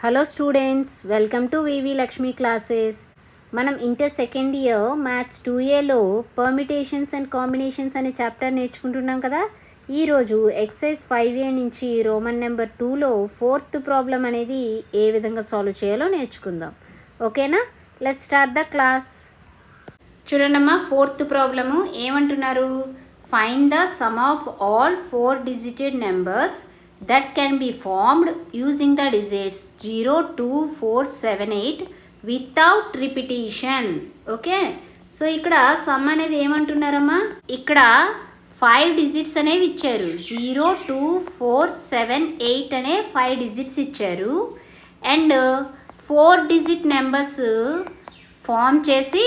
Hello students, welcome to VV Lakshmi classes. మనం inter second year maths 2Aలో permutations and combinations అనే chapter నేర్చుకుంటున్నాం కదా. ఈరోజు ఎక్సైజ్ 5A నుంచి రోమన్ నెంబర్ 2లో 4th ప్రాబ్లం అనేది ఏ విధంగా సాల్వ్ చేయాలో నేర్చుకుందాం. ఓకేనా? Let's start the class. చూడండమ్మా, 4th ప్రాబ్లము ఏమంటున్నారు? Find the sum of all 4 digitated numbers that can be formed using the digits 0, 2, 4, 7, 8 without repetition. Okay, so ఇక్కడ సమ్ అనేది ఏమంటున్నారమ్మా? ఇక్కడ 5 డిజిట్స్ అనేవి ఇచ్చారు. 0, 2, 4, 7, 8 అనే 5 డిజిట్స్ ఇచ్చారు. అండ్ 4 డిజిట్ నెంబర్స్ ఫామ్ చేసి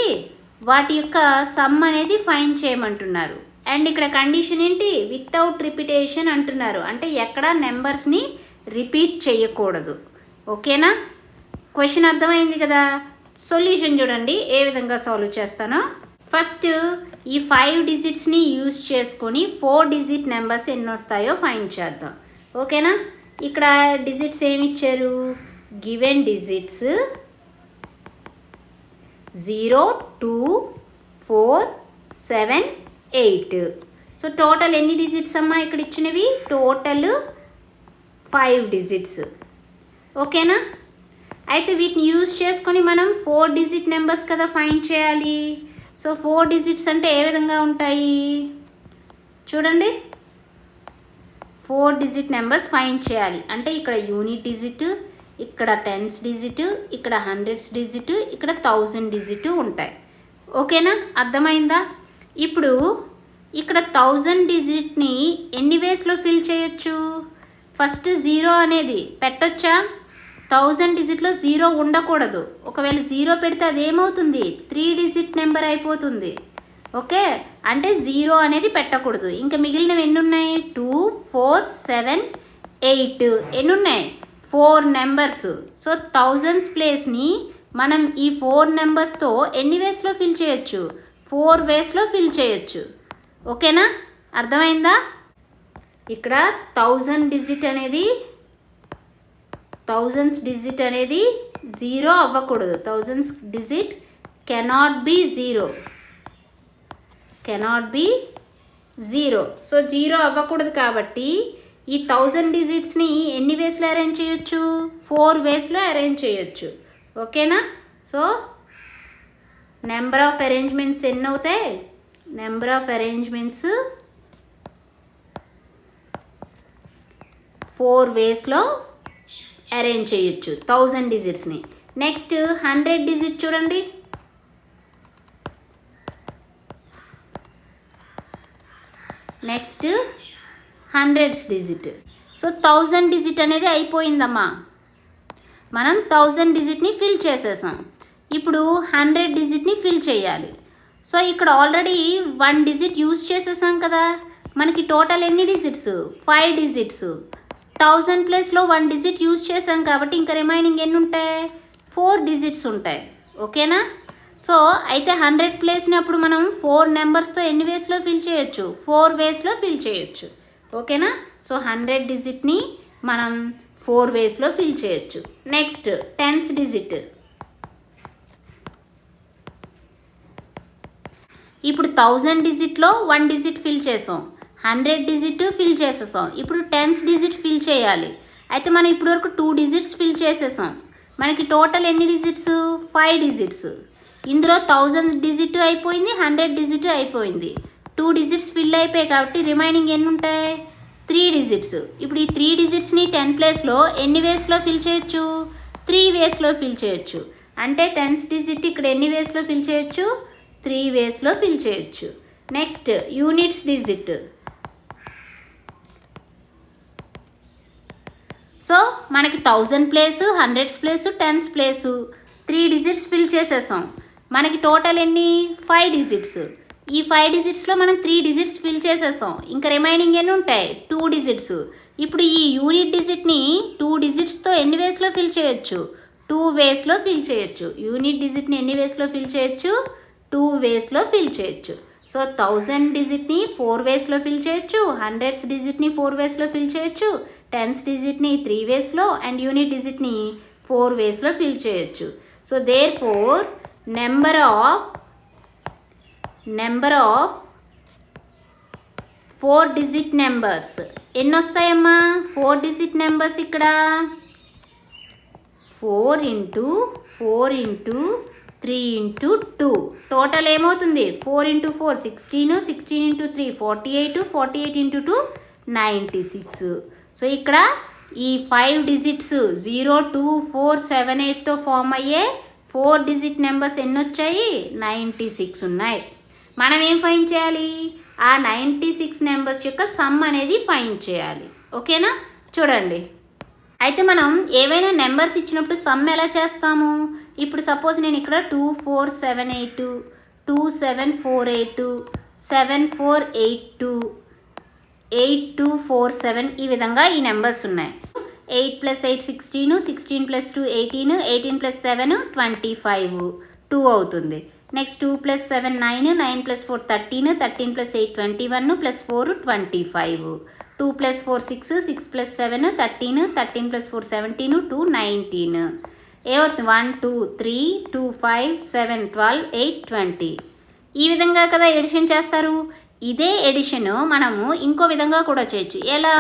వాటి యొక్క సమ్ అనేది ఫైండ్ చేయమంటున్నారు. అండ్ ఇక్కడ కండిషన్ ఏంటి? వితౌట్ రిపిటేషన్ అంటున్నారు. అంటే ఎక్కడ నెంబర్స్ని రిపీట్ చేయకూడదు. ఓకేనా? క్వశ్చన్ అర్థమైంది కదా. సొల్యూషన్ చూడండి ఏ విధంగా సాల్వ్ చేస్తానో. ఫస్ట్ ఈ 5 డిజిట్స్ని యూజ్ చేసుకొని 4 డిజిట్ నెంబర్స్ ఎన్ని వస్తాయో ఫైండ్ చేద్దాం. ఓకేనా? ఇక్కడ డిజిట్స్ ఏమి ఇచ్చారు? Given digits 0, 2, 4, 7, 8. సో టోటల్ ఎన్ని డిజిట్స్ అమ్మా ఇక్కడ ఇచ్చినవి? Total 5 digits. ఓకేనా? అయితే వీటిని యూజ్ చేసుకొని మనం 4 డిజిట్ నెంబర్స్ కదా ఫైండ్ చేయాలి. సో 4 డిజిట్స్ అంటే ఏ విధంగా ఉంటాయి చూడండి. 4 డిజిట్ నెంబర్స్ ఫైండ్ చేయాలి అంటే ఇక్కడ యూనిట్ డిజిట్, ఇక్కడ టెన్స్ డిజిట్, ఇక్కడ హండ్రెడ్స్ డిజిట్, ఇక్కడ 1000 డిజిట్ ఉంటాయి. ఓకేనా? అర్థమైందా? ఇప్పుడు ఇక్కడ 1000 డిజిట్ని ఎన్ని వేస్లో ఫిల్ చేయొచ్చు? ఫస్ట్ 0 అనేది పెట్టొచ్చా? 1000 డిజిట్లో 0 ఉండకూడదు. ఒకవేళ 0 పెడితే అది ఏమవుతుంది? 3 డిజిట్ నెంబర్ అయిపోతుంది. ఓకే, అంటే 0 అనేది పెట్టకూడదు. ఇంకా మిగిలినవి ఎన్ని ఉన్నాయి? 2, 4, 7, 8 ఎన్ని ఉన్నాయి? 4 నెంబర్స్. సో 1000s ప్లేస్ని మనం ఈ 4 నెంబర్స్తో ఎన్ని వేస్లో ఫిల్ చేయొచ్చు? 4 వేస్లో ఫిల్ చేయొచ్చు. ఓకేనా? అర్థమైందా? ఇక్కడ 1000s డిజిట్ అనేది 0 అవ్వకూడదు. 1000s digit cannot be 0. So 0 అవ్వకూడదు కాబట్టి ఈ 1000 డిజిట్స్ని ఎన్ని వేస్లో అరేంజ్ చేయొచ్చు? 4 వేస్లో అరేంజ్ చేయొచ్చు. ఓకేనా? సో నెంబర్ ఆఫ్ అరేంజ్మెంట్స్ ఎన్ని అవుతాయి? నెంబర్ ఆఫ్ అరేంజ్మెంట్స్ 4 వేస్లో అరేంజ్ చేయొచ్చు 1000 డిజిట్స్ని. నెక్స్ట్ 100 డిజిట్ చూడండి. Next 100s digit. So 1000 digit అనేది అయిపోయిందమ్మా. మనం 1000 డిజిట్ని ఫిల్ చేసేసాం. ఇప్పుడు 100 డిజిట్ని ఫిల్ చేయాలి. సో ఇక్కడ ఆల్రెడీ 1 డిజిట్ యూజ్ చేసేసాం కదా. మనకి టోటల్ ఎన్ని డిజిట్స్? 5 డిజిట్స్. 1000 ప్లేస్లో 1 డిజిట్ యూజ్ చేసాం కాబట్టి ఇంకా రిమైనింగ్ ఎన్ని ఉంటాయి? 4 డిజిట్స్ ఉంటాయి. ఓకేనా? సో అయితే 100 ప్లేస్ని అప్పుడు మనం 4 నెంబర్స్తో ఎన్ని వేస్లో ఫిల్ చేయొచ్చు? 4 వేస్లో ఫిల్ చేయొచ్చు. ఓకేనా? సో 100 డిజిట్ని మనం 4 వేస్లో ఫిల్ చేయొచ్చు. Next 10s digit. ఇప్పుడు 1000 డిజిట్లో 1 డిజిట్ ఫిల్ చేసాం, 100 డిజిట్ ఫిల్ చేసేసాం. ఇప్పుడు 10s డిజిట్ ఫిల్ చేయాలి. అయితే మనం ఇప్పటివరకు 2 డిజిట్స్ ఫిల్ చేసేసాం. మనకి టోటల్ ఎన్ని డిజిట్స్? 5 డిజిట్స్. ఇందులో 1000 డిజిట్ అయిపోయింది, 100 డిజిట్ అయిపోయింది. 2 డిజిట్స్ ఫిల్ అయిపోయాయి కాబట్టి రిమైనింగ్ ఎన్ని ఉంటాయి? 3 డిజిట్స్. ఇప్పుడు ఈ 3 డిజిట్స్ని 10 ప్లేస్లో ఎన్ని వేస్లో ఫిల్ చేయొచ్చు? 3 వేస్లో ఫిల్ చేయొచ్చు. అంటే 10s డిజిట్ ఇక్కడ ఎన్ని వేస్లో ఫిల్ చేయొచ్చు? 3 వేస్లో ఫిల్ చేయొచ్చు. Next units digit. సో మనకి 1000 place, 100s place, 10s place 3 digits fill చేసేసాం. మనకి టోటల్ ఎన్ని? 5 డిజిట్స్. ఈ 5 డిజిట్స్లో మనం 3 డిజిట్స్ ఫిల్ చేసేసాం. ఇంకా రిమైనింగ్ ఎన్ని ఉంటాయి? 2 డిజిట్స్. ఇప్పుడు ఈ యూనిట్ డిజిట్ని 2 డిజిట్స్తో ఎన్ని వేస్లో ఫిల్ చేయొచ్చు? 2 వేస్లో ఫిల్ చేయొచ్చు. యూనిట్ డిజిట్ని ఎన్ని వేస్లో ఫిల్ చేయొచ్చు? 2 వేస్లో ఫిల్ చేయొచ్చు. సో 1000 డిజిట్ని 4 వేస్లో ఫిల్ చేయొచ్చు, 100s డిజిట్ని 4 వేస్లో ఫిల్ చేయొచ్చు, 10s డిజిట్ని 3 వేస్లో అండ్ యూనిట్ డిజిట్ని 4 వేస్లో ఫిల్ చేయొచ్చు. So therefore number of 4 digit numbers ఎన్ని వస్తాయమ్మా? 4 డిజిట్ నెంబర్స్ ఇక్కడ 4 ఇంటూ 3 ఇంటూ 2 టోటల్ ఏమవుతుంది? 4 ఇంటూ 4 16, 16 ఇంటూ 3 48, 48 ఇంటూ 2 96. సో ఇక్కడ ఈ 5 డిజిట్స్ 0, 2, 4, 7, 8తో ఫామ్ అయ్యే 4 డిజిట్ నెంబర్స్ ఎన్ని వచ్చాయి? 96 ఉన్నాయి. మనం ఏం ఫైండ్ చేయాలి? ఆ 96 నెంబర్స్ యొక్క సమ్ అనేది ఫైండ్ చేయాలి. ఓకేనా? చూడండి, అయితే మనం ఏవైనా నెంబర్స్ ఇచ్చినప్పుడు సమ్ ఎలా చేస్తాము? ఇప్పుడు సపోజ్ నేను ఇక్కడ 2478, 2748, 7482, 8247 ఈ విధంగా ఈ నెంబర్స్ ఉన్నాయి. 8 + 8 16, 16 + 2 18, 18 + 7 25, 2 అవుతుంది. నెక్స్ట్ 2 + 7 9, 9 + 4 13, 13 + 8 21, + 4 25, 2 + 4 6, 6 + 7 13, 13 + 4 17, 2 19. ఏమవుతుంది? 1 2 3 2 5 7 12 8 20. ఈ విధంగా కదా ఎడిషన్ చేస్తారు. ఇదే ఎడిషన్ మనము ఇంకో విధంగా కూడా చేయొచ్చు. ఎలా?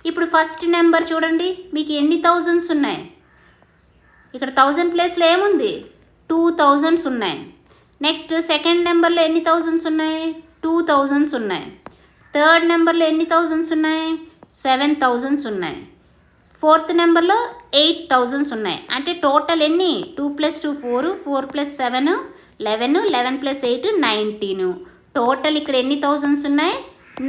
ఇప్పుడు ఫస్ట్ నెంబర్ చూడండి, మీకు ఎన్ని థౌజండ్స్ ఉన్నాయి? ఇక్కడ 1000 ప్లేస్లో ఏముంది? 2000s ఉన్నాయి. నెక్స్ట్ సెకండ్ నెంబర్లో ఎన్ని థౌజండ్స్ ఉన్నాయి? 2000s ఉన్నాయి. థర్డ్ నెంబర్లో ఎన్ని థౌజండ్స్ ఉన్నాయి? 7000s ఉన్నాయి. ఫోర్త్ నెంబర్లో 8000s ఉన్నాయి. అంటే టోటల్ ఎన్ని? 2 + 2 4, 4 + 7 11, 11 + 8 19. టోటల్ ఇక్కడ ఎన్ని థౌజండ్స్ ఉన్నాయి?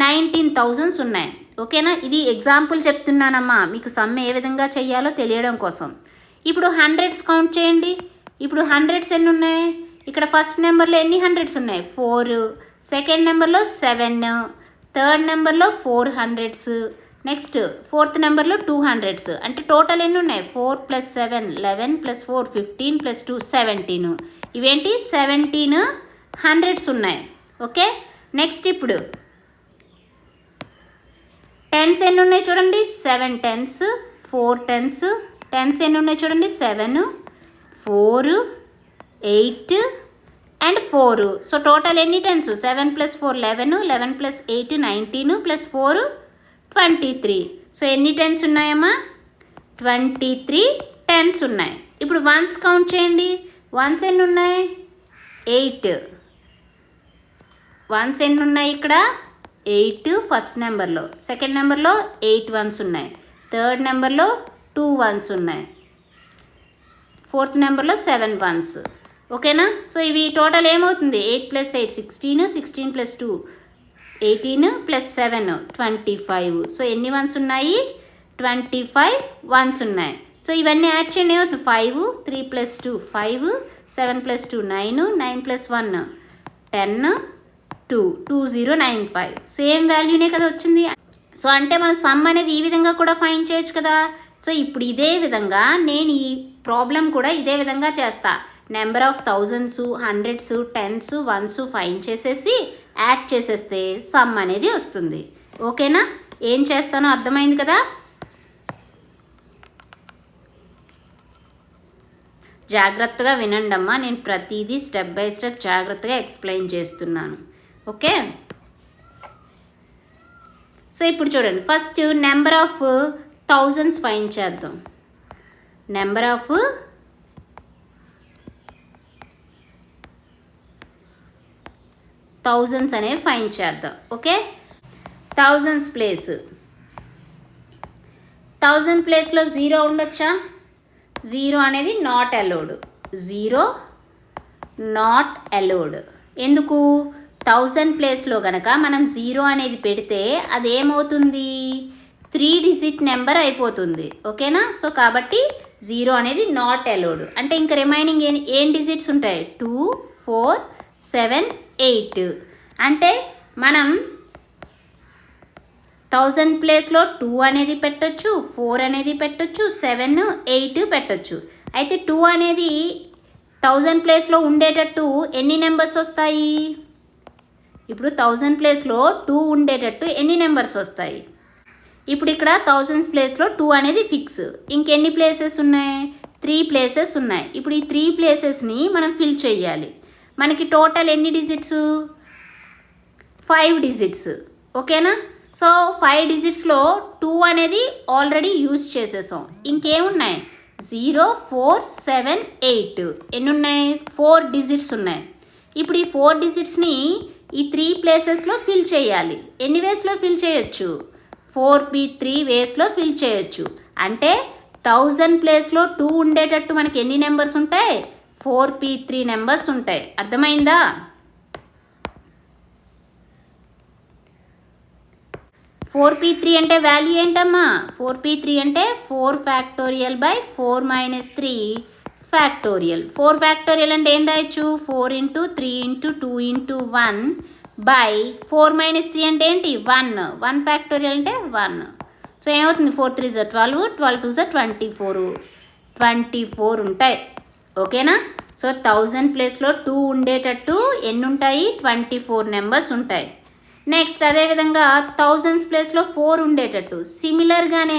19,000s ఉన్నాయి. ఓకేనా? ఇది ఎగ్జాంపుల్ చెప్తున్నానమ్మా, మీకు సమ్ ఏ విధంగా చేయాలో తెలియడం కోసం. ఇప్పుడు హండ్రెడ్స్ కౌంట్ చేయండి. ఇప్పుడు హండ్రెడ్స్ ఎన్ని ఉన్నాయి? ఇక్కడ ఫస్ట్ నెంబర్లో ఎన్ని హండ్రెడ్స్ ఉన్నాయి? 4, సెకండ్ నెంబర్లో 7, థర్డ్ నెంబర్లో 400s, నెక్స్ట్ ఫోర్త్ నెంబర్లో 200s. అంటే టోటల్ ఎన్ని ఉన్నాయి? 4 + 7 11 + 4 15 + 2 17. ఇవేంటి? 17 హండ్రెడ్స్ ఉన్నాయి. ఓకే, నెక్స్ట్ ఇప్పుడు టెన్స్ ఎన్ని ఉన్నాయి చూడండి? 7 10s, 4 10s. టెన్స్ ఎన్ని ఉన్నాయి చూడండి? 7 4 8 అండ్ 4. సో టోటల్ ఎన్ని టెన్స్? 7 + 4 11, 11 + 8 19, + 4 23. సో ఎన్ని టెన్స్ ఉన్నాయమ్మా? 23 టెన్స్ ఉన్నాయి. ఇప్పుడు వన్స్ కౌంట్ చేయండి. వన్స్ ఎన్ని ఉన్నాయి? 8. వన్స్ ఎన్ని ఉన్నాయి ఇక్కడ? 8 ఫస్ట్ నెంబర్లో. సెకండ్ నెంబర్లో 8 వన్స్ ఉన్నాయి. థర్డ్ నెంబర్లో 2 వన్స్ ఉన్నాయి. ఫోర్త్ నెంబర్లో 7 వన్స్. ఓకేనా? సో ఇవి టోటల్ ఏమవుతుంది? 8 + 8 16, 16 + 2 18, + 7 25. సో ఎన్ని వన్స్ ఉన్నాయి? 25 వన్స్ ఉన్నాయి. సో ఇవన్నీ యాడ్ చేయండి. ఏమవుతుంది? 5 3 + 2 5, 7 + 2 9, 9 + 1 10 2 2095. సేమ్ వాల్యూనే కదా వచ్చింది. సో అంటే మన సమ్ అనేది ఈ విధంగా కూడా ఫైండ్ చేయొచ్చు కదా. సో ఇప్పుడు ఇదే విధంగా నేను ఈ ప్రాబ్లం కూడా ఇదే విధంగా చేస్తా. Number of thousands, hundreds, tens, ones find చేసేసి యాడ్ చేసేస్తే సమ్ అనేది వస్తుంది. ఓకేనా? ఏం చేస్తానో అర్థమైంది కదా. జాగ్రత్తగా వినండి అమ్మా, నేను ప్రతిదీ స్టెప్ బై స్టెప్ జాగ్రత్తగా ఎక్స్ప్లెయిన్ చేస్తున్నాను. ఓకే, సో ఇప్పుడు చూడండి, first number of thousands find చేద్దాం. నెంబర్ ఆఫ్ థౌజండ్స్ అనేవి ఫైండ్ చేద్దాం. ఓకే, థౌజండ్స్ ప్లేస్, 1000 ప్లేస్లో 0 ఉండొచ్చా? 0 అనేది నాట్ అలౌడ్. 0 not allowed. ఎందుకు? 1000 ప్లేస్లో కనుక మనం 0 అనేది పెడితే అది ఏమవుతుంది? 3 డిజిట్ నెంబర్ అయిపోతుంది. ఓకేనా? సో కాబట్టి 0 అనేది నాట్ అలౌడ్. అంటే ఇంకా రిమైనింగ్ ఏం డిజిట్స్ ఉంటాయి? 2 4 7 8. అంటే మనం 1000 ప్లేస్లో 2 అనేది పెట్టొచ్చు, 4 అనేది పెట్టొచ్చు, 7 8 పెట్టొచ్చు. అయితే 2 అనేది 1000 ప్లేస్లో ఉండేటట్టు ఎన్ని నెంబర్స్ వస్తాయి? ఇప్పుడు 1000 ప్లేస్లో 2 ఉండేటట్టు ఎన్ని నెంబర్స్ వస్తాయి? ఇప్పుడు ఇక్కడ 1000 ప్లేస్లో 2 అనేది ఫిక్స్. ఇంకెన్ని ప్లేసెస్ ఉన్నాయి? 3 ప్లేసెస్ ఉన్నాయి. ఇప్పుడు ఈ 3 ప్లేసెస్ని మనం ఫిల్ చేయాలి. మనకి టోటల్ ఎన్ని డిజిట్స్? 5 డిజిట్స్. ఓకేనా? సో 5 డిజిట్స్లో 2 అనేది ఆల్రెడీ యూజ్ చేసేసాం. ఇంకేమున్నాయి? 0, 4, 7, 8 ఎన్ని ఉన్నాయి? 4 డిజిట్స్ ఉన్నాయి. ఇప్పుడు ఈ 4 డిజిట్స్ని ఈ 3 ప్లేసెస్లో ఫిల్ చేయాలి. ఎన్ని వేస్లో ఫిల్ చేయొచ్చు? 4p3 వేస్లో ఫిల్ చేయొచ్చు. అంటే 1000 ప్లేస్లో 2 ఉండేటట్టు మనకి ఎన్ని నెంబర్స్ ఉంటాయి? 4p3 నెంబర్స్ ఉంటాయి. అర్థమైందా? ఫోర్ p3 అంటే వాల్యూ ఏంటమ్మా? 4p3 అంటే 4 factorial by 4 minus 3 factorial. 4 factorial అంటే ఏం రాయొచ్చు? 4 into 3 into 2 into 1 by 4 minus 3 అంటే ఏంటి? 1 ఫ్యాక్టోరియల్ అంటే 1. సో ఏమవుతుంది? 4 3 జా 12, 12 2 జా 24 ఉంటాయి. ఓకేనా? సో 1000 ప్లేస్లో 2 ఉండేటట్టు ఎన్ని ఉంటాయి? 24 నెంబర్స్ ఉంటాయి. నెక్స్ట్ అదేవిధంగా 1000 ప్లేస్లో 4 ఉండేటట్టు సిమిలర్గానే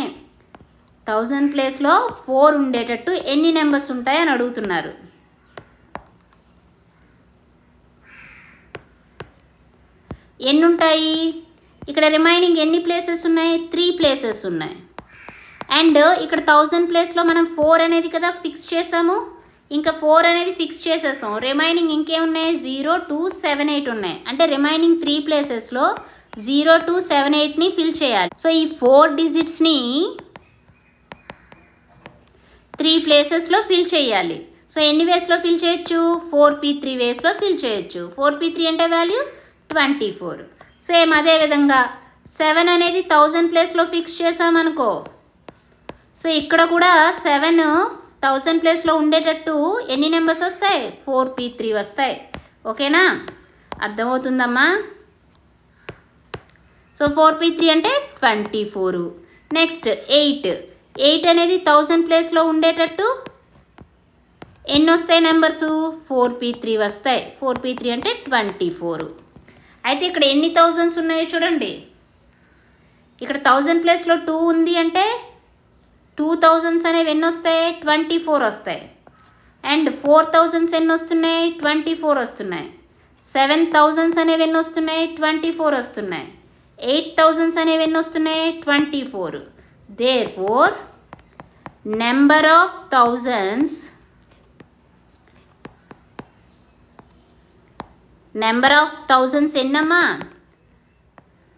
1000 ప్లేస్లో 4 ఉండేటట్టు ఎన్ని నెంబర్స్ ఉంటాయి అని అడుగుతున్నారు. ఎన్ని ఉంటాయి? ఇక్కడ రిమైనింగ్ ఎన్ని ప్లేసెస్ ఉన్నాయి? 3 ప్లేసెస్ ఉన్నాయి. అండ్ ఇక్కడ 1000 ప్లేస్లో మనం 4 అనేది కదా ఫిక్స్ చేసాము. ఇంకా 4 అనేది ఫిక్స్ చేసేసాం. రిమైనింగ్ ఇంకేమున్నాయి? 0, 2, 7, 8 ఉన్నాయి. అంటే రిమైనింగ్ 3 ప్లేసెస్లో 0, 2, 7, 8ని ఫిల్ చేయాలి. సో ఈ 4 డిజిట్స్ని 3 ప్లేసెస్లో ఫిల్ చేయాలి. సో ఎన్ని వేస్లో ఫిల్ చేయొచ్చు? 4p3 వేస్లో ఫిల్ చేయొచ్చు. 4p3 అంటే వాల్యూ 24. సేమ్ అదేవిధంగా 7 అనేది 1000 ప్లేస్లో ఫిక్స్ చేసామనుకో. సో ఇక్కడ కూడా 7 1000 ప్లేస్లో ఉండేటట్టు ఎన్ని నెంబర్స్ వస్తాయి? 4p3 వస్తాయి. ఓకేనా? అర్థమవుతుందమ్మా? సో 4p3 అంటే 24. నెక్స్ట్ 8 అనేది 1000 ప్లేస్లో ఉండేటట్టు ఎన్ని వస్తాయి నెంబర్స్? 4p3 వస్తాయి. 4p3 అంటే 24. అయితే ఇక్కడ ఎన్ని థౌజండ్స్ ఉన్నాయో చూడండి. ఇక్కడ 1000 ప్లేస్లో 2 ఉంది అంటే 2000s అనేవి ఎన్ని వస్తాయి? 24 వస్తాయి. అండ్ 4000s ఎన్ని వస్తున్నాయి? 24 వస్తున్నాయి. 7000s అనేవి ఎన్ని వస్తున్నాయి? 24 వస్తున్నాయి. 8000s అనేవి ఎన్ని వస్తున్నాయి? 24. Therefore, number of thousands ఎన్నమ్మా?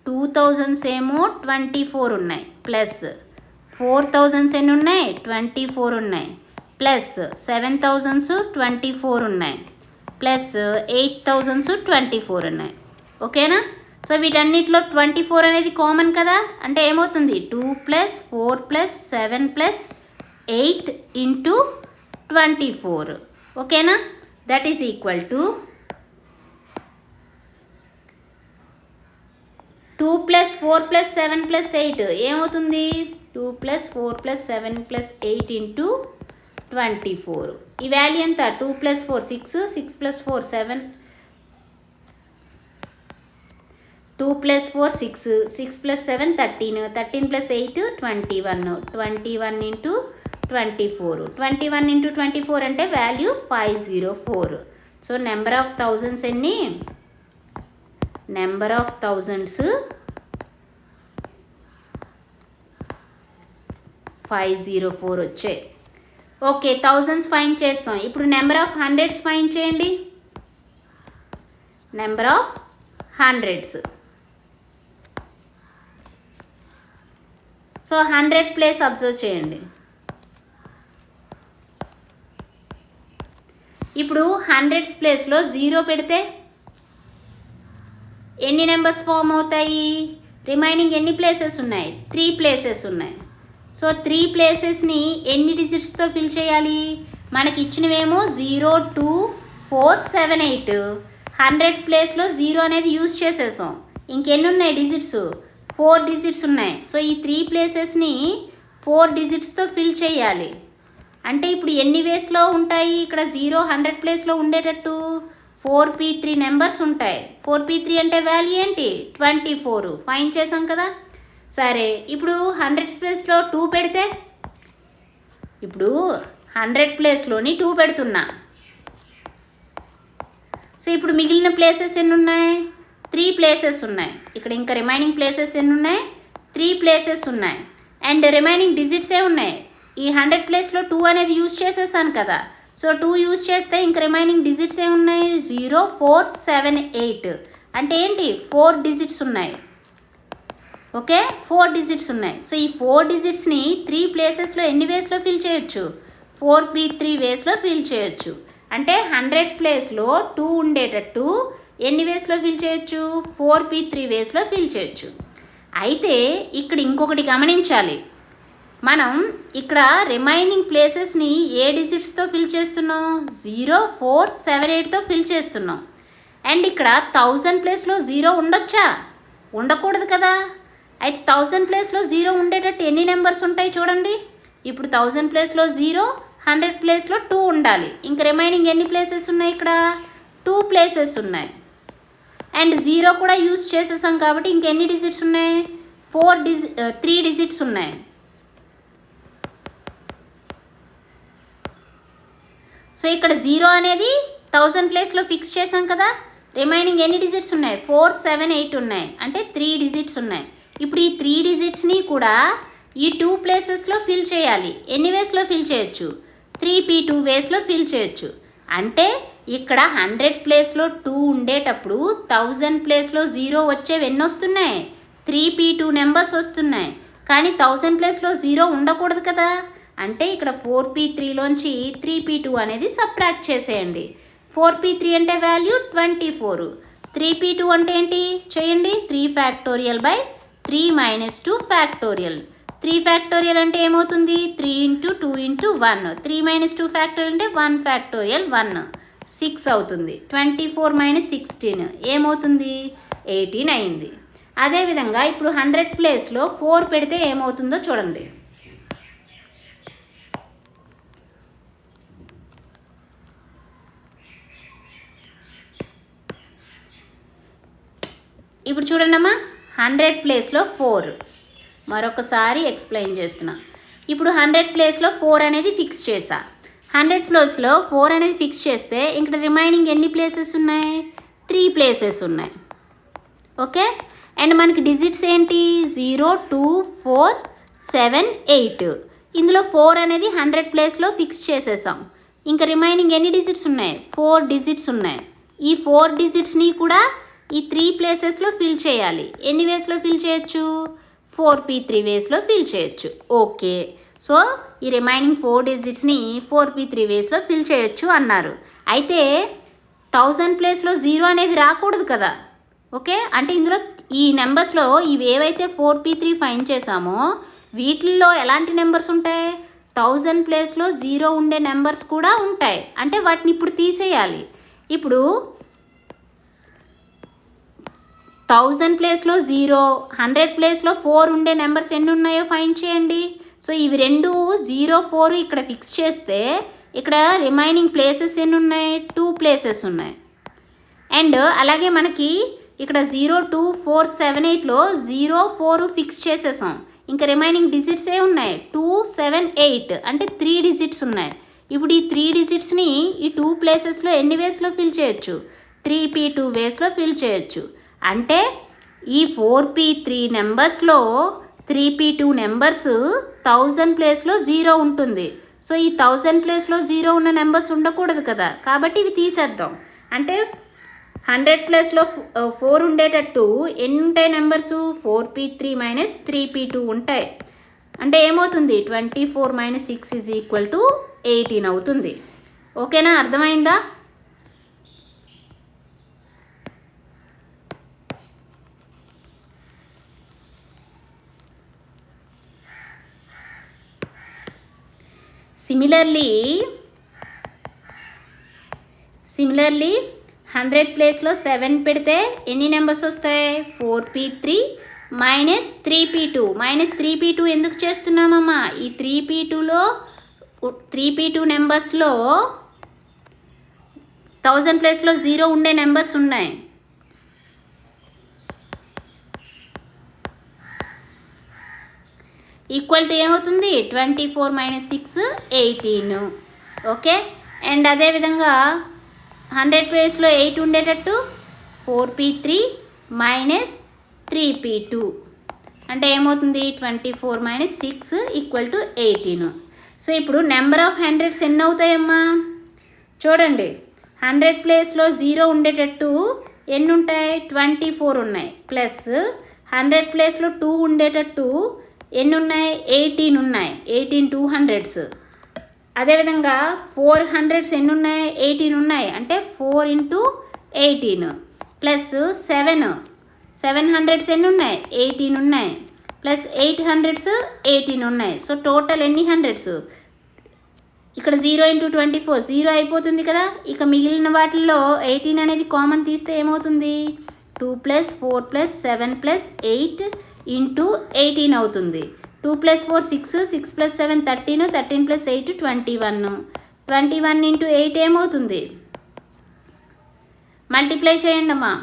2000s ఏమో 24 ఉన్నాయి. ప్లస్ 4000s ఎన్ని ఉన్నాయి? 24 ఉన్నాయి. ప్లస్ 7000s 24 ఉన్నాయి. ప్లస్ 8000s 24 ఉన్నాయి. ఓకేనా? సో వీటన్నిటిలో 24 అనేది కామన్ కదా. అంటే ఏమవుతుంది? 2 + 4 + 7 + 8 ఇంటూ 24. ఓకేనా? దట్ ఈజ్ ఈక్వల్ టు 2 + 4 + 7 + 8 ఏమవుతుంది? 2 + 4 + 7 + 8 ఇంటూ 24. ఈ వాల్యూ ఎంత? 2 + 4 6, 6 + 4 7, 2 + 4 6, 6 + 7 13, 13 + 8 21, 21 ఇంటూ 24. 21 ఇంటూ 24 అంటే value 504. So number of thousands ఎన్ని? నెంబర్ ఆఫ్ థౌజండ్స్ 504 వచ్చాయి. ఓకే, థౌజండ్స్ ఫైండ్ చేస్తాం. ఇప్పుడు నెంబర్ ఆఫ్ హండ్రెడ్స్ ఫైండ్ చేయండి. Number of hundreds. So 100 place observe చేయండి. ఇప్పుడు 100s ప్లేస్లో 0 పెడితే ఎన్ని నెంబర్స్ ఫామ్ అవుతాయి? రిమైనింగ్ ఎన్ని ప్లేసెస్ ఉన్నాయి? 3 ప్లేసెస్ ఉన్నాయి. సో 3 ప్లేసెస్ని ఎన్ని డిజిట్స్తో ఫిల్ చేయాలి? మనకి ఇచ్చినవేమో 0, 2, 4, 7, 8. 100 ప్లేస్లో 0 అనేది యూజ్ చేసేసాం. ఇంకెన్ని ఉన్నాయి డిజిట్స్? 4 డిజిట్స్ ఉన్నాయి. సో ఈ 3 ప్లేసెస్ని 4 డిజిట్స్తో ఫిల్ చేయాలి. అంటే ఇప్పుడు ఎన్ని వేస్లో ఉంటాయి? ఇక్కడ 0 100 ప్లేస్లో ఉండేటట్టు 4p3 నెంబర్స్ ఉంటాయి. 4p3 అంటే వాల్యూ ఏంటి? 24. ఫైండ్ చేసాం కదా. సరే, ఇప్పుడు 100s ప్లేస్లో 2 పెడితే, ఇప్పుడు 100 ప్లేస్లోని 2 పెడుతున్నా. సో ఇప్పుడు మిగిలిన ప్లేసెస్ ఎన్ని ఉన్నాయి? 3 ప్లేసెస్ ఉన్నాయి. ఇక్కడ ఇంకా రిమైనింగ్ ప్లేసెస్ ఎన్ని ఉన్నాయి? 3 ప్లేసెస్ ఉన్నాయి. అండ్ రిమైనింగ్ డిజిట్సే ఉన్నాయి. ఈ 100 ప్లేస్లో 2 అనేది యూజ్ చేసేసాను కదా. సో 2 యూజ్ చేస్తే ఇంకా రిమైనింగ్ డిజిట్స్ ఏమున్నాయి? 0, 4, 7, 8 అంటే ఏంటి? 4 డిజిట్స్ ఉన్నాయి. ఓకే, 4 డిజిట్స్ ఉన్నాయి. సో ఈ 4 డిజిట్స్ని 3 ప్లేసెస్లో ఎన్ని వేస్లో ఫిల్ చేయొచ్చు? 4p3 వేస్లో ఫిల్ చేయొచ్చు. అంటే 100 ప్లేస్లో 2 ఉండేటట్టు ఎన్ని వేస్లో ఫిల్ చేయొచ్చు? 4p3 వేస్లో ఫిల్ చేయొచ్చు. అయితే ఇక్కడ ఇంకొకటి గమనించాలి. మనం ఇక్కడ రిమైనింగ్ ప్లేసెస్ని ఏ డిజిట్స్తో ఫిల్ చేస్తున్నాం? 0, 4, 7, 8తో ఫిల్ చేస్తున్నాం. అండ్ ఇక్కడ 1000 ప్లేస్లో 0 ఉండొచ్చా? ఉండకూడదు కదా. అయితే 1000 ప్లేస్లో 0 ఉండేటట్టు ఎన్ని నెంబర్స్ ఉంటాయి చూడండి. ఇప్పుడు 1000 ప్లేస్లో 0, 100 ప్లేస్లో 2 ఉండాలి. ఇంకా రిమైనింగ్ ఎన్ని ప్లేసెస్ ఉన్నాయి? ఇక్కడ 2 ప్లేసెస్ ఉన్నాయి. అండ్ 0 కూడా యూజ్ చేసేసాం కాబట్టి ఇంకెన్ని డిజిట్స్ ఉన్నాయి? 3 డిజిట్స్ ఉన్నాయి. సో ఇక్కడ 0 అనేది 1000 ప్లేస్లో ఫిక్స్ చేసాం కదా. రిమైనింగ్ ఎన్ని డిజిట్స్ ఉన్నాయి? 4, 7, 8 ఉన్నాయి. అంటే 3 డిజిట్స్ ఉన్నాయి. ఇప్పుడు ఈ 3 డిజిట్స్ని కూడా ఈ 2 ప్లేసెస్లో ఫిల్ చేయాలి. ఎన్ని వేస్లో ఫిల్ చేయొచ్చు? 3p2 వేస్లో ఫిల్ చేయొచ్చు. అంటే ఇక్కడ 100 ప్లేస్లో 2 ఉండేటప్పుడు 1000 ప్లేస్లో 0 వచ్చేవి ఎన్ని వస్తున్నాయి? 3p2 నెంబర్స్ వస్తున్నాయి. కానీ 1000 ప్లేస్లో 0 ఉండకూడదు కదా. అంటే ఇక్కడ 4p3లోంచి 3p2 అనేది సబ్ట్రాక్ట్ చేసేయండి. 4p3 అంటే వాల్యూ 24. 3p2 అంటే ఏంటి? చేయండి. 3 ఫ్యాక్టోరియల్ బై 3 - 2 ఫ్యాక్టోరియల్. 3 ఫ్యాక్టోరియల్ అంటే ఏమవుతుంది? 3 × 2 × 1. 3 - 2 ఫ్యాక్టోరియల్ అంటే 1 ఫ్యాక్టోరియల్ 1, 6 అవుతుంది. 24 - 16 ఏమవుతుంది? 18 అయింది. అదేవిధంగా ఇప్పుడు 100 ప్లేస్లో 4 పెడితే ఏమవుతుందో చూడండి. ఇప్పుడు చూడండి అమ్మా, 100 ప్లేస్లో 4. మరొకసారి ఎక్స్ప్లెయిన్ చేస్తున్నా. ఇప్పుడు 100 ప్లేస్లో 4 అనేది ఫిక్స్ చేసా. 100 ప్లేస్లో 4 అనేది ఫిక్స్ చేస్తే ఇక్కడ రిమైనింగ్ ఎన్ని ప్లేసెస్ ఉన్నాయి? 3 ప్లేసెస్ ఉన్నాయి. ఓకే, అండ్ మనకి డిజిట్స్ ఏంటి? 0, 2, 4, 7, 8. ఇందులో 4 అనేది 100 ప్లేస్లో ఫిక్స్ చేసేసాం. ఇంకా రిమైనింగ్ ఎన్ని డిజిట్స్ ఉన్నాయి? 4 డిజిట్స్ ఉన్నాయి. ఈ 4 డిజిట్స్ని కూడా ఈ 3 ప్లేసెస్లో ఫిల్ చేయాలి. ఎన్ని వేస్లో ఫిల్ చేయొచ్చు? 4p3 వేస్లో ఫిల్ చేయొచ్చు. ఓకే, సో ఈ రిమైనింగ్ 4 డిజిట్స్ని 4p3 వేస్లో ఫిల్ చేయొచ్చు అన్నారు. అయితే 1000 ప్లేస్లో 0 అనేది రాకూడదు కదా. ఓకే, అంటే ఇందులో ఈ నెంబర్స్లో ఇవి ఏవైతే 4p3 ఫైండ్ చేసామో వీటిల్లో ఎలాంటి నెంబర్స్ ఉంటాయి? 1000 ప్లేస్లో 0 ఉండే నెంబర్స్ కూడా ఉంటాయి. అంటే వాటిని ఇప్పుడు తీసేయాలి. ఇప్పుడు 1000 ప్లేస్లో 0, 100 ప్లేస్లో 4 ఉండే నెంబర్స్ ఎన్ని ఉన్నాయో ఫైండ్ చేయండి. సో ఇవి రెండు 0, 4 ఇక్కడ ఫిక్స్ చేస్తే ఇక్కడ రిమైనింగ్ ప్లేసెస్ ఎన్ని ఉన్నాయి? 2 ప్లేసెస్ ఉన్నాయి. అండ్ అలాగే మనకి ఇక్కడ 0, 2, 4, 7, 8లో 0, 4 ఫిక్స్ చేసేసాం. ఇంకా రిమైనింగ్ డిజిట్స్ ఏ ఉన్నాయి? 2, 7, 8 అంటే 3 డిజిట్స్ ఉన్నాయి. ఇప్పుడు ఈ 3 డిజిట్స్ని ఈ 2 ప్లేసెస్లో ఎన్ని వేస్లో ఫిల్ చేయొచ్చు? 3p2 వేస్లో ఫిల్ చేయొచ్చు. అంటే ఈ 4p3 నెంబర్స్లో 3p2 నెంబర్స్ 1000 ప్లేస్లో 0 ఉంటుంది. సో ఈ 1000 ప్లేస్లో 0 ఉన్న నెంబర్స్ ఉండకూడదు కదా. కాబట్టి ఇవి తీసేద్దాం. అంటే 100 ప్లేస్లో 4 ఉండేటట్టు ఎన్ని ఉంటాయి నెంబర్స్? 4p3 - 3p2 ఉంటాయి. అంటే ఏమవుతుంది? 24 - 6 = 18 అవుతుంది. ఓకేనా, అర్థమైందా? సిమిలర్లీ 100 ప్లేస్లో 7 పెడితే ఎన్ని నెంబర్స్ వస్తాయి? 4p3 - 3p2. -3p2 ఎందుకు చేస్తున్నామమ్మా? ఈ 3p2 నెంబర్స్లో 1000 ప్లేస్లో 0 ఉండే నెంబర్స్ ఉన్నాయి. ఈక్వల్ టు ఏమవుతుంది? 24 - 6 18. ఓకే. అండ్ అదేవిధంగా 100 ప్లేస్లో 8 ఉండేటట్టు 4p3 మైనస్ 3p2 అంటే ఏమవుతుంది 24 మైనస్ 6 ఈక్వల్ టు 18. సో ఇప్పుడు నెంబర్ ఆఫ్ హండ్రెడ్స్ ఎన్ని అవుతాయమ్మా చూడండి. 100 ప్లేస్లో 0 ఉండేటట్టు ఎన్ని ఉంటాయి 24 ఉన్నాయి. ప్లస్ 100 ప్లేస్లో 2 ఉండేటట్టు ఎన్ని ఉన్నాయి 18 ఉన్నాయి. 18 200s. అదేవిధంగా 400s ఎన్ని ఉన్నాయి 18 ఉన్నాయి. అంటే 4 ఇంటూ 18 ప్లస్ 700s ఎన్ని ఉన్నాయి 18 ఉన్నాయి. ప్లస్ 800s 18 ఉన్నాయి. సో టోటల్ ఎన్ని హండ్రెడ్స్ ఇక్కడ 0 ఇంటూ 24 0 అయిపోతుంది కదా. ఇక మిగిలిన వాటిల్లో 18 అనేది కామన్ తీస్తే ఏమవుతుంది 2 ప్లస్ 4 ప్లస్ 7 ప్లస్ 8 ఇంటూ 18 అవుతుంది. 2 ప్లస్ 4 6 6 ప్లస్ 7 13 13 ప్లస్ 8 21 21 ఇంటూ 8 ఏమవుతుంది మల్టిప్లై చేయండి అమ్మా.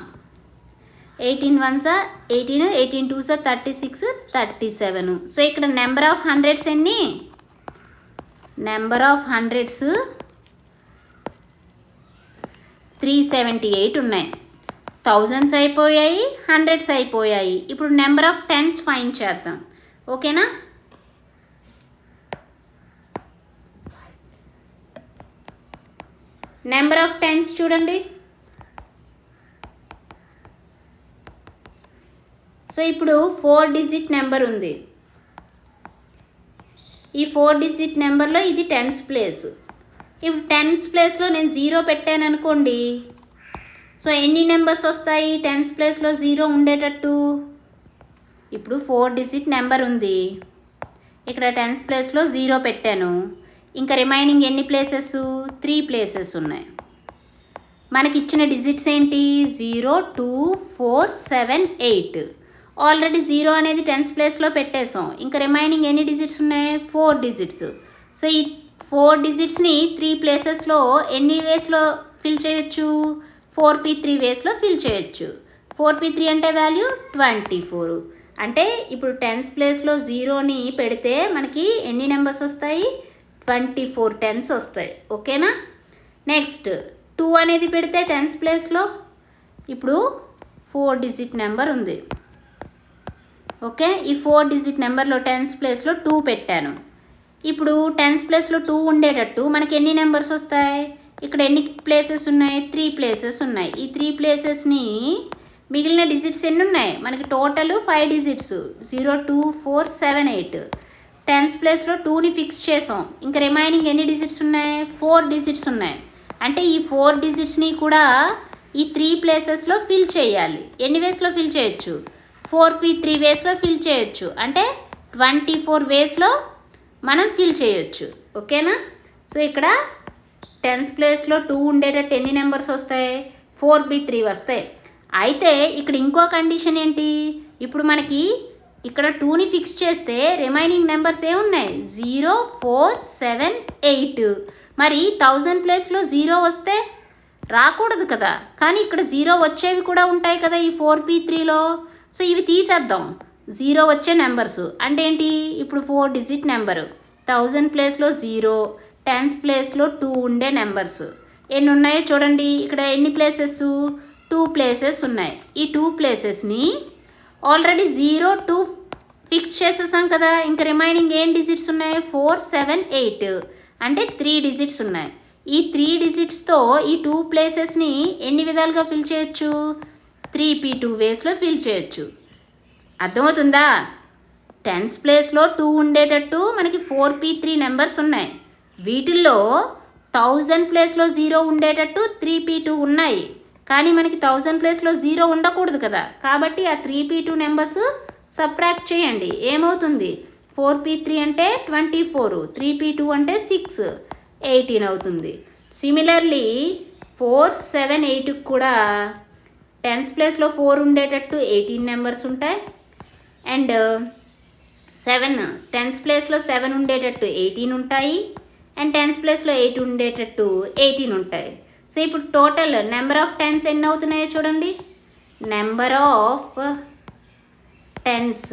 18 1s 18 18 2s 36 37. సో ఇక్కడ నెంబర్ ఆఫ్ హండ్రెడ్స్ ఎన్ని నెంబర్ ఆఫ్ హండ్రెడ్స్ 378 ఉన్నాయి. థౌజండ్స్ అయిపోయాయి, హండ్రెడ్స్ అయిపోయాయి. ఇప్పుడు నెంబర్ ఆఫ్ టెన్స్ ఫైండ్ చేద్దాం. ఓకేనా. నెంబర్ ఆఫ్ టెన్స్ చూడండి. సో ఇప్పుడు 4 డిజిట్ నెంబర్ ఉంది. ఈ 4 డిజిట్ నెంబర్లో ఇది టెన్స్ ప్లేస్. ఇప్పుడు టెన్స్ ప్లేస్లో నేను 0 పెట్టాను అనుకోండి. సో ఎన్ని నెంబర్స్ వస్తాయి టెన్స్ ప్లేస్లో 0 ఉండేటట్టు. ఇప్పుడు 4 డిజిట్ నెంబర్ ఉంది. ఇక్కడ టెన్స్ ప్లేస్లో 0 పెట్టాను. ఇంకా రిమైనింగ్ ఎన్ని ప్లేసెస్ 3 ప్లేసెస్ ఉన్నాయి. మనకి ఇచ్చిన డిజిట్స్ ఏంటి 0 2 4 7 8. ఆల్రెడీ 0 అనేది టెన్స్ ప్లేస్లో పెట్టేసాం. ఇంకా రిమైనింగ్ ఎన్ని డిజిట్స్ ఉన్నాయి 4 డిజిట్స్. సో ఈ 4 డిజిట్స్ని 3 ప్లేసెస్లో ఎన్ని వేస్లో ఫిల్ చేయొచ్చు 4p3 వేస్లో ఫిల్ చేయొచ్చు. 4p3 అంటే వాల్యూ 24. అంటే ఇప్పుడు టెన్స్ ప్లేస్లో 0ని పెడితే మనకి ఎన్ని నెంబర్స్ వస్తాయి 24 టెన్స్ వస్తాయి. ఓకేనా. నెక్స్ట్ 2 అనేది పెడితే టెన్స్ ప్లేస్లో ఇప్పుడు 4 డిజిట్ నెంబర్ ఉంది. ఓకే. ఈ 4 డిజిట్ నెంబర్లో టెన్స్ ప్లేస్లో 2 పెట్టాను. ఇప్పుడు టెన్స్ ప్లేస్లో 2 ఉండేటట్టు మనకి ఎన్ని నెంబర్స్ వస్తాయి ఇక్కడ ఎన్ని ప్లేసెస్ ఉన్నాయి 3 ప్లేసెస్ ఉన్నాయి. ఈ 3 ప్లేసెస్ని మిగిలిన డిజిట్స్ ఎన్ని ఉన్నాయి మనకి టోటల్ 5 డిజిట్స్ 0 2 4 7 8. టెన్స్ ప్లేస్లో 2ని ఫిక్స్ చేసాం. ఇంకా రిమైనింగ్ ఎన్ని డిజిట్స్ ఉన్నాయి 4 డిజిట్స్ ఉన్నాయి. అంటే ఈ 4 డిజిట్స్ని కూడా ఈ 3 ప్లేసెస్లో ఫిల్ చేయాలి. ఎన్ని వేస్లో ఫిల్ చేయొచ్చు 4p3 వేస్లో ఫిల్ చేయొచ్చు. అంటే 24 వేస్లో మనం ఫిల్ చేయొచ్చు. ఓకేనా. సో ఇక్కడ టెన్స్ ప్లేస్లో 2 ఉండేటట్టు ఎన్ని నెంబర్స్ వస్తాయి 4p3 వస్తాయి. అయితే ఇక్కడ ఇంకో కండిషన్ ఏంటి ఇప్పుడు మనకి ఇక్కడ 2ని ఫిక్స్ చేస్తే రిమైనింగ్ నెంబర్స్ ఏమున్నాయి 0 4 7 8. మరి 1000 ప్లేస్లో 0 వస్తే రాకూడదు కదా. కానీ ఇక్కడ 0 వచ్చేవి కూడా ఉంటాయి కదా ఈ 4p3లో. సో ఇవి తీసేద్దాం 0 వచ్చే నెంబర్స్ అంటే ఏంటి ఇప్పుడు 4 డిజిట్ నెంబరు 1000 ప్లేస్లో 0 టెన్స్ ప్లేస్లో 2 ఉండే నెంబర్స్ ఎన్ని ఉన్నాయో చూడండి. ఇక్కడ ఎన్ని ప్లేసెస్ 2 ప్లేసెస్ ఉన్నాయి. ఈ 2 ప్లేసెస్ని ఆల్రెడీ 0 2 ఫిక్స్ చేసేసాం కదా. ఇంకా రిమైనింగ్ ఏం డిజిట్స్ ఉన్నాయి 4 7 8 అంటే 3 డిజిట్స్ ఉన్నాయి. ఈ 3 డిజిట్స్తో ఈ 2 ప్లేసెస్ని ఎన్ని విధాలుగా ఫిల్ చేయొచ్చు 3p2 వేస్లో ఫిల్ చేయొచ్చు. అర్థమవుతుందా. టెన్స్ ప్లేస్లో 2 ఉండేటట్టు మనకి 4p3 నెంబర్స్ ఉన్నాయి. వీటిల్లో 1000 ప్లేస్లో 0 ఉండేటట్టు 3p2 ఉన్నాయి. కానీ మనకి 1000 ప్లేస్లో 0 ఉండకూడదు కదా. కాబట్టి ఆ 3p2 నెంబర్స్ సబ్ట్రాక్ట్ చేయండి. ఏమవుతుంది 4p3 అంటే 24 3p2 అంటే 6 18 అవుతుంది. సిమిలర్లీ 4 7 8 కూడా టెన్స్ ప్లేస్లో 4 ఉండేటట్టు 18 నెంబర్స్ ఉంటాయి. అండ్ 7 టెన్స్ ప్లేస్లో 7 ఉండేటట్టు 18 ఉంటాయి. అండ్ టెన్స్ ప్లేస్లో 8 ఉండేటట్టు 18 ఉంటాయి. సో ఇప్పుడు టోటల్ నెంబర్ ఆఫ్ టెన్స్ ఎన్ని అవుతున్నాయో చూడండి. నెంబర్ ఆఫ్ టెన్స్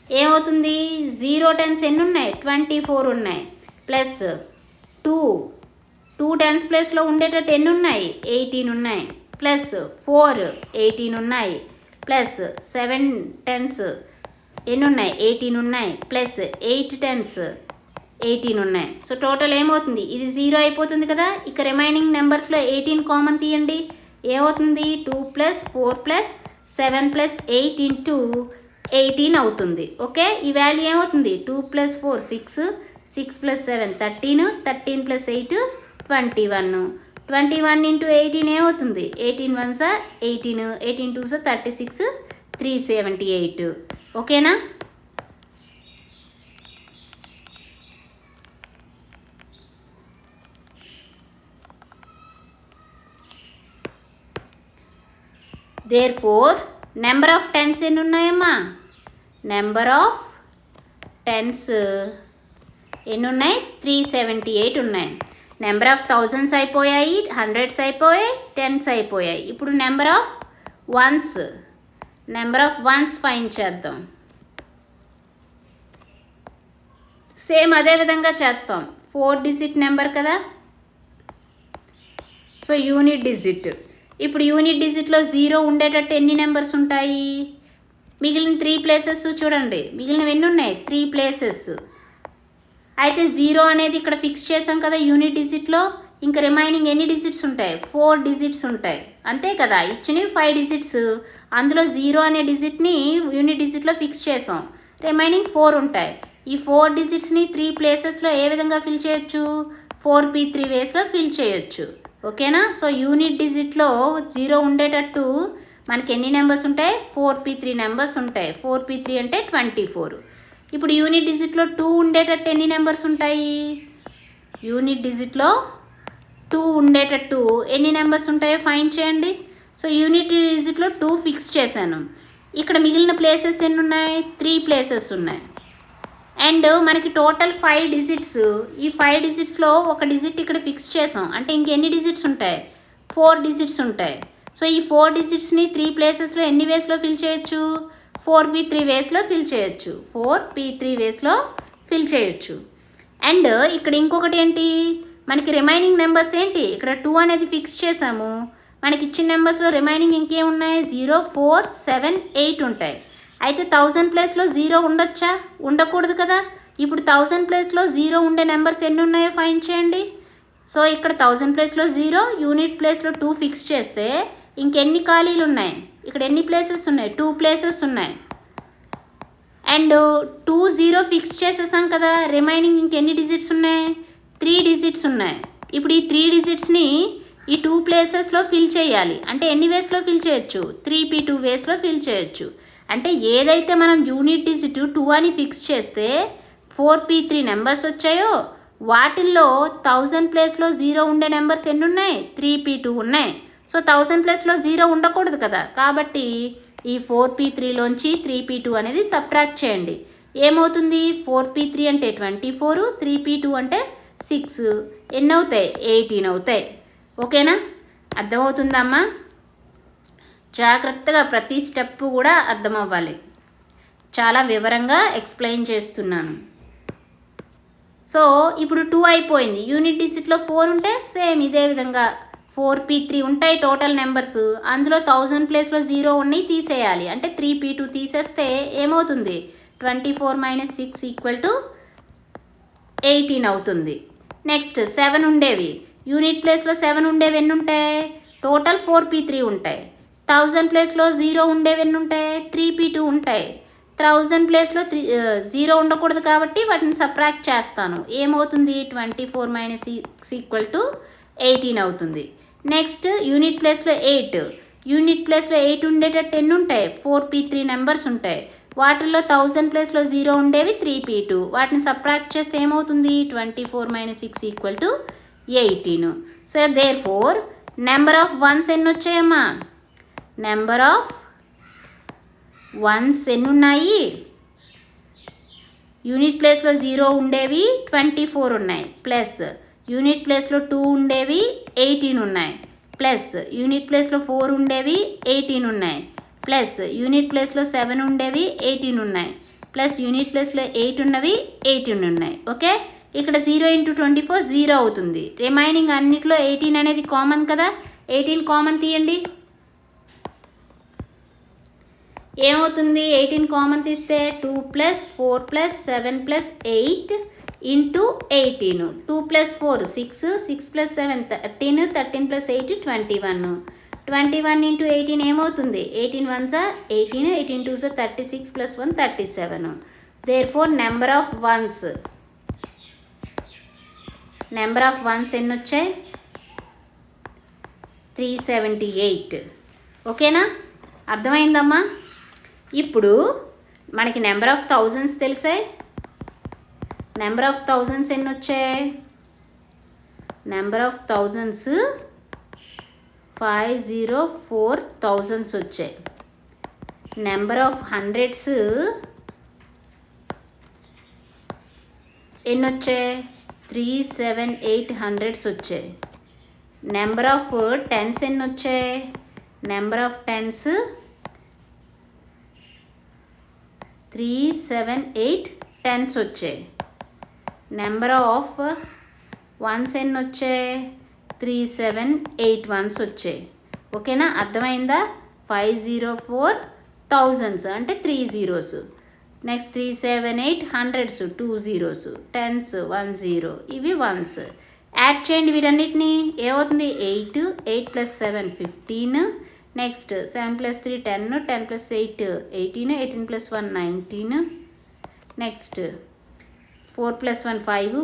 ఏమవుతుంది 0 టెన్స్ ఎన్ని ఉన్నాయి 24 ఉన్నాయి. ప్లస్ టూ టెన్స్ ప్లేస్లో ఉండేటట్టు ఎన్ని ఉన్నాయి? 18 ఉన్నాయి. ప్లస్ 4 18 ఉన్నాయి. ప్లస్ 7 టెన్స్ ఎన్ని ఉన్నాయి? 18 ఉన్నాయి. ప్లస్ 8 టెన్స్ 18 ఉన్నాయి. సో టోటల్ ఏమవుతుంది? ఇది 0 అయిపోతుంది కదా. ఇక రిమైనింగ్ నెంబర్స్లో 18 కామన్ తీయండి. ఏమవుతుంది? 2 + 4 + 7 + 8 ఇంటూ 18 అవుతుంది. ఓకే, ఈ వాల్యూ ఏమవుతుంది? 2 + 4 6, 6 + 7 13, 13 + 8 21, 21 ఇంటూ 18 ఏమవుతుంది? 18 1s 18, 18 2s 36, 378. ఓకేనా? Therefore, నెంబర్ ఆఫ్ టెన్స్ ఎన్ని ఉన్నాయమ్మా? నెంబర్ ఆఫ్ టెన్స్ ఎన్ని ఉన్నాయి? 378 ఉన్నాయి. నెంబర్ ఆఫ్ థౌజండ్స్ అయిపోయాయి, హండ్రెడ్స్ అయిపోయాయి, టెన్స్ అయిపోయాయి. ఇప్పుడు నెంబర్ ఆఫ్ వన్స్ ఫైండ్ చేద్దాం. సేమ్ అదే విధంగా చేస్తాం. 4 డిజిట్ నెంబర్ కదా. So unit digit. ఇప్పుడు యూనిట్ డిజిట్లో 0 ఉండేటట్టు ఎన్ని నెంబర్స్ ఉంటాయి? మిగిలిన 3 ప్లేసెస్ చూడండి. మిగిలినవి ఎన్ని ఉన్నాయి? 3 ప్లేసెస్. అయితే 0 అనేది ఇక్కడ ఫిక్స్ చేసాం కదా యూనిట్ డిజిట్లో. ఇంకా రిమైనింగ్ ఎన్ని డిజిట్స్ ఉంటాయి? 4 డిజిట్స్ ఉంటాయి. అంతే కదా. ఇచ్చినవి 5 డిజిట్స్. అందులో 0 అనే డిజిట్ని యూనిట్ డిజిట్లో ఫిక్స్ చేసాం. రిమైనింగ్ 4 ఉంటాయి. ఈ 4 డిజిట్స్ని 3 ప్లేసెస్లో ఏ విధంగా ఫిల్ చేయొచ్చు? 4p3 వేస్లో ఫిల్ చేయొచ్చు. ఓకేనా? సో యూనిట్ డిజిట్లో 0 ఉండేటట్టు మనకి ఎన్ని నెంబర్స్ ఉంటాయి? 4p3 నెంబర్స్ ఉంటాయి. 4p3 అంటే 24. ఇప్పుడు యూనిట్ డిజిట్లో 2 ఉండేటట్టు ఎన్ని నెంబర్స్ ఉంటాయి? యూనిట్ డిజిట్లో 2 ఉండేటట్టు ఎన్ని నెంబర్స్ ఉంటాయో ఫైండ్ చేయండి. సో యూనిట్ డిజిట్లో 2 ఫిక్స్ చేశాను. ఇక్కడ మిగిలిన ప్లేసెస్ ఎన్ని ఉన్నాయి? 3 ప్లేసెస్ ఉన్నాయి. అండ్ మనకి టోటల్ 5 డిజిట్స్. ఈ 5 డిజిట్స్లో ఒక డిజిట్ ఇక్కడ ఫిక్స్ చేసాం. అంటే ఇంకెన్ని డిజిట్స్ ఉంటాయి? 4 డిజిట్స్ ఉంటాయి. సో ఈ 4 డిజిట్స్ని 3 ప్లేసెస్లో ఎన్ని వేస్లో ఫిల్ చేయొచ్చు? 4p3 వేస్లో ఫిల్ చేయొచ్చు. 4p3 వేస్లో ఫిల్ చేయొచ్చు. అండ్ ఇక్కడ ఇంకొకటి ఏంటి? మనకి రిమైనింగ్ నెంబర్స్ ఏంటి? ఇక్కడ 2 అనేది ఫిక్స్ చేసాము. మనకి ఇచ్చిన నెంబర్స్లో రిమైనింగ్ ఇంకేమున్నాయి? 0 4 7 8 ఉంటాయి. అయితే 1000 ప్లేస్లో 0 ఉండొచ్చా? ఉండకూడదు కదా. ఇప్పుడు 1000 ప్లేస్లో 0 ఉండే నెంబర్స్ ఎన్ని ఉన్నాయో ఫైండ్ చేయండి. సో ఇక్కడ 1000 ప్లేస్లో 0, యూనిట్ ప్లేస్లో 2 ఫిక్స్ చేస్తే ఇంకెన్ని ఖాళీలు ఉన్నాయి? ఇక్కడ ఎన్ని ప్లేసెస్ ఉన్నాయి? 2 ప్లేసెస్ ఉన్నాయి. అండ్ 2 0 ఫిక్స్ చేసేసాం కదా. రిమైనింగ్ ఇంకెన్ని డిజిట్స్ ఉన్నాయి? 3 డిజిట్స్ ఉన్నాయి. ఇప్పుడు ఈ 3 డిజిట్స్ని ఈ 2 ప్లేసెస్లో ఫిల్ చేయాలి. అంటే ఎన్ని వేస్లో ఫిల్ చేయొచ్చు? 3p2 వేస్లో ఫిల్ చేయొచ్చు. అంటే ఏదైతే మనం యూనిట్ డిజిట్ 2 అని ఫిక్స్ చేస్తే 4p3 నెంబర్స్ వచ్చాయో వాటిల్లో 1000 ప్లేస్లో 0 ఉండే నెంబర్స్ ఎన్ని ఉన్నాయి? 3p2 ఉన్నాయి. సో 1000 ప్లేస్లో 0 ఉండకూడదు కదా. కాబట్టి ఈ 4p3లోంచి 3p2 అనేది సబ్ట్రాక్ట్ చేయండి. ఏమవుతుంది? 4p3 అంటే 24, 3p2 అంటే 6. ఎన్ని అవుతాయి? 18 అవుతాయి. ఓకేనా? అర్థమవుతుందమ్మా? జాగ్రత్తగా ప్రతి స్టెప్ కూడా అర్థమవ్వాలి. చాలా వివరంగా ఎక్స్ప్లెయిన్ చేస్తున్నాను. సో ఇప్పుడు 2 అయిపోయింది. యూనిట్ డిజిట్లో 4 ఉంటే సేమ్ ఇదే విధంగా 4p3 ఉంటాయి టోటల్ నెంబర్స్. అందులో 1000 ప్లేస్లో 0 ఉన్నాయి తీసేయాలి. అంటే 3p2 తీసేస్తే ఏమవుతుంది? 24 - 6 = 18 అవుతుంది. నెక్స్ట్ 7 ఉండేవి. యూనిట్ ప్లేస్లో 7 ఉండేవి ఎన్ని ఉంటాయి? టోటల్ 4p3 ఉంటాయి. 1000 ప్లేస్లో 0 ఉండేవి ఎన్ని ఉంటాయి? 3p2 ఉంటాయి. 1000 ప్లేస్లో 0 ఉండకూడదు కాబట్టి వాటిని సబ్ట్రాక్ట్ చేస్తాను. ఏమవుతుంది? 24 - 6 = 18 అవుతుంది. నెక్స్ట్ యూనిట్ ప్లేస్లో 8. యూనిట్ ప్లేస్లో 8 ఉండేటట్టు ఎన్ని ఉంటాయి? 4p3 నెంబర్స్ ఉంటాయి. వాటిల్లో 1000 ప్లేస్లో 0 ఉండేవి 3p2. వాటిని సబ్ట్రాక్ట్ చేస్తే ఏమవుతుంది? 24 - 6 = 18. So therefore number of once ఎన్ని వచ్చాయమ్మా? నెంబర్ ఆఫ్ వన్స్ ఎన్ని ఉన్నాయి? యూనిట్ ప్లేస్లో 0 ఉండేవి 24 ఉన్నాయి. ప్లస్ యూనిట్ ప్లేస్లో 2 ఉండేవి 18 ఉన్నాయి. ప్లస్ యూనిట్ ప్లేస్లో 4 ఉండేవి 18 ఉన్నాయి. ప్లస్ యూనిట్ ప్లేస్లో 7 ఉండేవి 18 ఉన్నాయి. ప్లస్ యూనిట్ ప్లేస్లో 8 ఉన్నవి 18 ఉన్నాయి. ఓకే, ఇక్కడ 0 × 24 0 అవుతుంది. రిమైనింగ్ అన్నిట్లో 18 అనేది కామన్ కదా, 18 కామన్ తీయండి. ఏమవుతుంది? 18 కామన్ తీస్తే 2 + 4 + 7 + 8 × 18. 2 + 4 6, 6 + 7 13, 13 + 8 21. 21 × 18 ఏమవుతుంది? 18 1s are 18, 18 2s are 36 + 1 37. Therefore number of once ఎన్ని వచ్చాయి? 378. ఓకేనా? అర్థమైందమ్మా? ఇప్పుడు మనకి నెంబర్ ఆఫ్ థౌజండ్స్ తెలిసాయి. నెంబర్ ఆఫ్ థౌజండ్స్ ఎన్ని వచ్చాయి? నెంబర్ ఆఫ్ థౌజండ్స్ 504,000 వచ్చాయి. నెంబర్ ఆఫ్ హండ్రెడ్స్ ఎన్ని వచ్చాయి? 378 వచ్చాయి. నెంబర్ ఆఫ్ టెన్స్ ఎన్ని వచ్చాయి? నెంబర్ ఆఫ్ టెన్స్ 378 వచ్చాయి. నెంబర్ ఆఫ్ వన్స్ ఎన్ని వచ్చాయి? 3781 వచ్చాయి. ఓకేనా? అర్థమైందా? 504,000 అంటే 3 zeros. Next 378 hundreds 2 zeros, tens 1 0, ఇవి వన్స్. యాడ్ చేయండి వీటన్నిటిని. ఏమవుతుంది? 8, 8 + 7 15. నెక్స్ట్ 7 + 3 10, 10 + 8 18, 18 + 1 19. నెక్స్ట్ 4 + 1 5,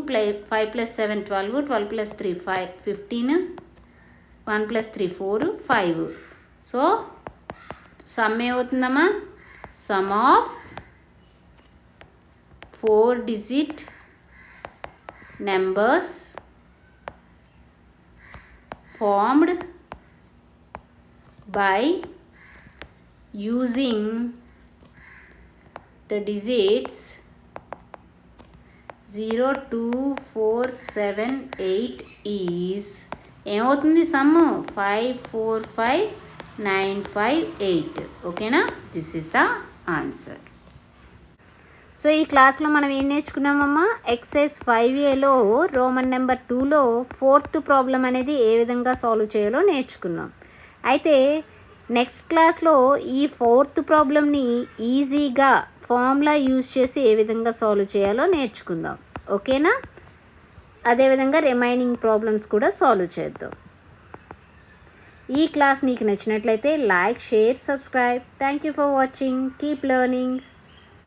5 + 7 12, 12 + 3 15, 1 + 3 4 5. సో సమ్ ఏమవుతుందమ్మా? Sum of 4-digit numbers formed by using the digits 0 2 4 7 8 is ఏమవుతుంది? సమ్ 545958. ఓకేనా? This is the answer. So ఈ క్లాస్లో మనం ఏం నేర్చుకున్నామమ్మా? ఎక్సైజ్ 5Aలో రోమన్ నెంబర్ 2లో 4th ప్రాబ్లం అనేది ఏ విధంగా సాల్వ్ చేయాలో నేర్చుకున్నాం. అయితే నెక్స్ట్ క్లాస్లో ఈ 4th ప్రాబ్లమ్ని ఈజీగా ఫార్ములా యూజ్ చేసి ఏ విధంగా సాల్వ్ చేయాలో నేర్చుకుందాం. ఓకేనా? అదేవిధంగా రిమైనింగ్ ప్రాబ్లమ్స్ కూడా సాల్వ్ చేద్దాం. ఈ క్లాస్ మీకు నచ్చినట్లయితే like, share, subscribe. Thank you for watching. Keep learning.